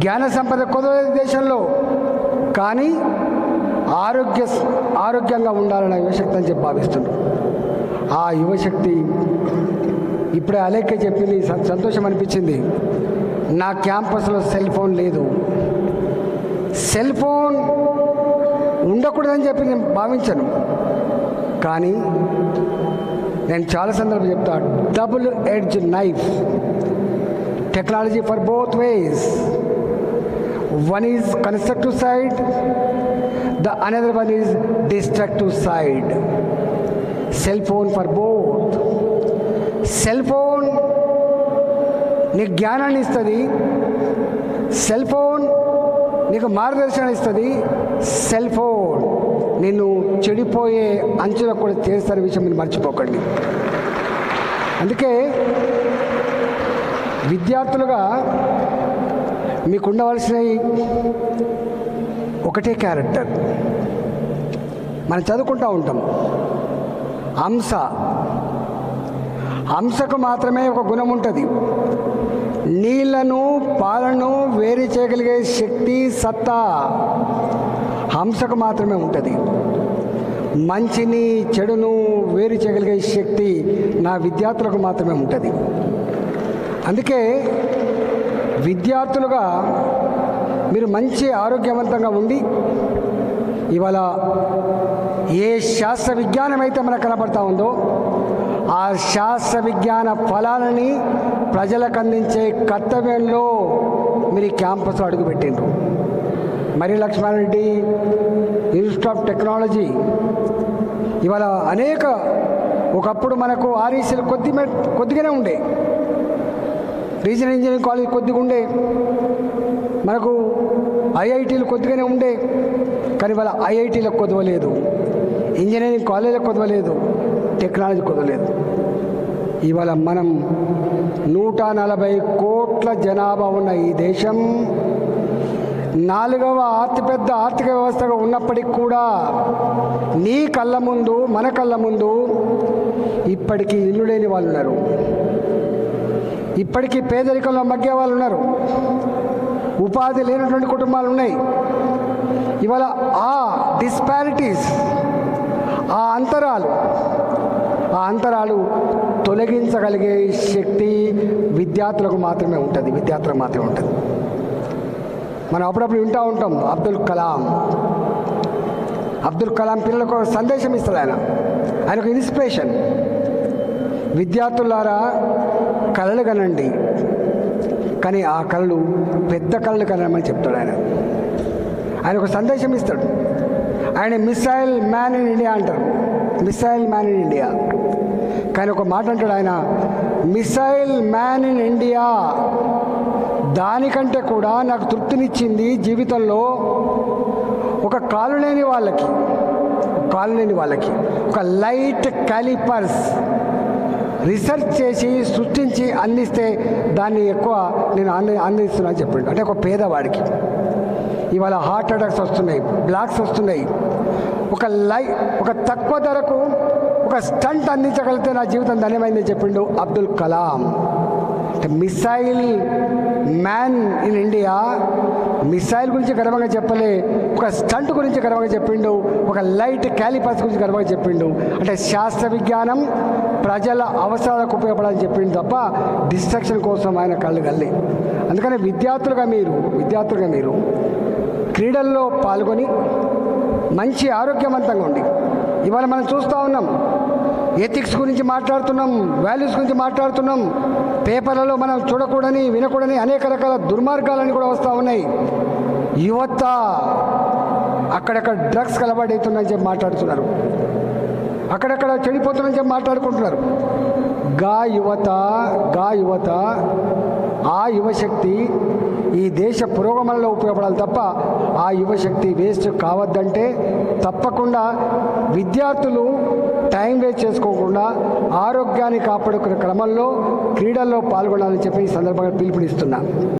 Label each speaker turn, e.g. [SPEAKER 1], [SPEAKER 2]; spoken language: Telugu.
[SPEAKER 1] జ్ఞాన సంపద కొదవలేదు దేశంలో, కానీ ఆరోగ్యంగా ఉండాలన్న యువశక్తి అని చెప్పి భావిస్తున్నారు. ఆ యువశక్తి ఇప్పుడే అలేఖ్య చెప్పింది, సంతోషం అనిపించింది. నా క్యాంపస్లో సెల్ ఫోన్ లేదు, సెల్ ఫోన్ ఉండకూడదని చెప్పి నేను భావించను. కానీ నేను చాలా సందర్భం చెప్తా, double edge knife, technology for both ways. One is constructive side, the another one is destructive side. Cell phone for both. Cell phone నీకు జ్ఞానాన్ని ఇస్తుంది, సెల్ ఫోన్ నీకు మార్గదర్శనం ఇస్తుంది, సెల్ ఫోన్ నిన్ను చెడిపోయే అంచులకు కూడా చేస్తున్న విషయం మీరు మర్చిపోకండి. అందుకే విద్యార్థులుగా మీకు ఉండవలసినవి ఒకటే క్యారెక్టర్. మనం చదువుకుంటూ ఉంటాం, హంసకు మాత్రమే ఒక గుణం ఉంటుంది. నీళ్లను పాలను వేరు చేయగలిగే శక్తి, సత్తా హంసకు మాత్రమే ఉంటుంది. మంచిని చెడును వేరు చేయగలిగే శక్తి నా విద్యార్థులకు మాత్రమే ఉంటుంది. అందుకే విద్యార్థులుగా మీరు మంచి ఆరోగ్యవంతంగా ఉండి, ఇవాళ ఏ శాస్త్ర విజ్ఞానం అయితే మనకు కనబడతా ఉందో ఆ శాస్త్ర విజ్ఞాన ఫలాలని ప్రజలకు అందించే కర్తవ్యంలో మీరు ఈ క్యాంపస్ అడుగుపెట్టిండ్రు. మరి లక్ష్మారెడ్డి ఇన్స్టిట్యూట్ ఆఫ్ టెక్నాలజీ ఇవాళ ఒకప్పుడు మనకు ఆర్ఈసీలు కొద్దిగానే ఉండే, రీజనల్ ఇంజనీరింగ్ కాలేజ్ కొద్దిగా ఉండే, మనకు ఐఐటీలు కొద్దిగానే ఉండే. కానీ ఇవాళ ఐఐటీలకు కొదవలేదు, ఇంజనీరింగ్ కాలేజీలకు కొదవలేదు, టెక్నాలజీ కొదవలేదు. ఇవాళ మనం 140 కోట్ల జనాభా ఉన్న ఈ దేశం 4వ అతిపెద్ద ఆర్థిక వ్యవస్థగా ఉన్నప్పటికీ కూడా నీ కళ్ళ ముందు, మన కళ్ళ ముందు ఇప్పటికీ ఇల్లు లేని వాళ్ళు ఉన్నారు, ఇప్పటికీ పేదరికంలో మగ్గే వాళ్ళు ఉన్నారు, ఉపాధి లేనటువంటి కుటుంబాలు ఉన్నాయి. ఇవాళ ఆ డిస్పారిటీస్, ఆ అంతరాలు తొలగించగలిగే శక్తి విద్యార్థులకు మాత్రమే ఉంటుంది, మనం అప్పుడప్పుడు వింటూ ఉంటాం, అబ్దుల్ కలాం పిల్లలకు సందేశం ఇస్తాడు. ఆయన ఒక ఇన్స్పిరేషన్. విద్యార్థులారా కలలు కనండి, కానీ ఆ కళలు పెద్ద కళలు కనమని చెప్తాడు ఆయన ఒక సందేశం ఇస్తాడు. ఆయన మిసైల్ మ్యాన్ ఇన్ ఇండియా అంటారు, కానీ ఒక మాట అంటాడు ఆయన, మిసైల్ మ్యాన్ ఇన్ ఇండియా దానికంటే కూడా నాకు తృప్తినిచ్చింది జీవితంలో ఒక కాలు లేని వాళ్ళకి ఒక లైట్ క్యాలిపర్స్ రీసెర్చ్ చేసి సృష్టించి అందిస్తే దాన్ని ఎక్కువ నేను అందిస్తున్నాను చెప్పండి. అంటే ఒక పేదవాడికి ఇవాళ హార్ట్ అటాక్స్ వస్తున్నాయి, బ్లాక్స్ వస్తున్నాయి, ఒక తక్కువ ధరకు ఒక స్టంట్ అందించగలిగితే నా జీవితం ధన్యమైందని చెప్పిండు అబ్దుల్ కలాం. అంటే missile man in India missile గురించి గర్వంగా చెప్పలే, ఒక స్టంట్ గురించి గర్వంగా చెప్పిండు, ఒక లైట్ క్యాలిపర్స్ గురించి గర్వంగా చెప్పిండు. అంటే శాస్త్ర విజ్ఞానం ప్రజల అవసరాలకు ఉపయోగపడాలని చెప్పిండు తప్ప డిస్ట్రక్షన్ కోసం ఆయన కళ్ళు గల్లి. అందుకని విద్యార్థులుగా మీరు క్రీడల్లో పాల్గొని మంచి ఆరోగ్యవంతంగా ఉండి, ఇవాళ మనం చూస్తూ ఉన్నాం, ఎథిక్స్ గురించి మాట్లాడుతున్నాం, వాల్యూస్ గురించి మాట్లాడుతున్నాం. పేపర్లలో మనం చూడకూడని, వినకూడని అనేక రకాల దుర్మార్గాలని కూడా వస్తూ ఉన్నాయి. యువత అక్కడక్కడ డ్రగ్స్ కలబడవుతుందని చెప్పి మాట్లాడుతున్నారు, అక్కడక్కడ చెడిపోతుందని చెప్పి మాట్లాడుకుంటున్నారు. గా యువత ఆ యువశక్తి ఈ దేశ పురోగమనలో ఉపయోగపడాలి తప్ప ఆ యువశక్తి వేస్ట్ కావద్దంటే తప్పకుండా విద్యార్థులు టైం వేస్ట్ చేసుకోకుండా ఆరోగ్యాన్ని కాపాడుకునే క్రమంలో క్రీడల్లో పాల్గొనాలని చెప్పి ఈ సందర్భంగా పిలుపునిస్తున్నా.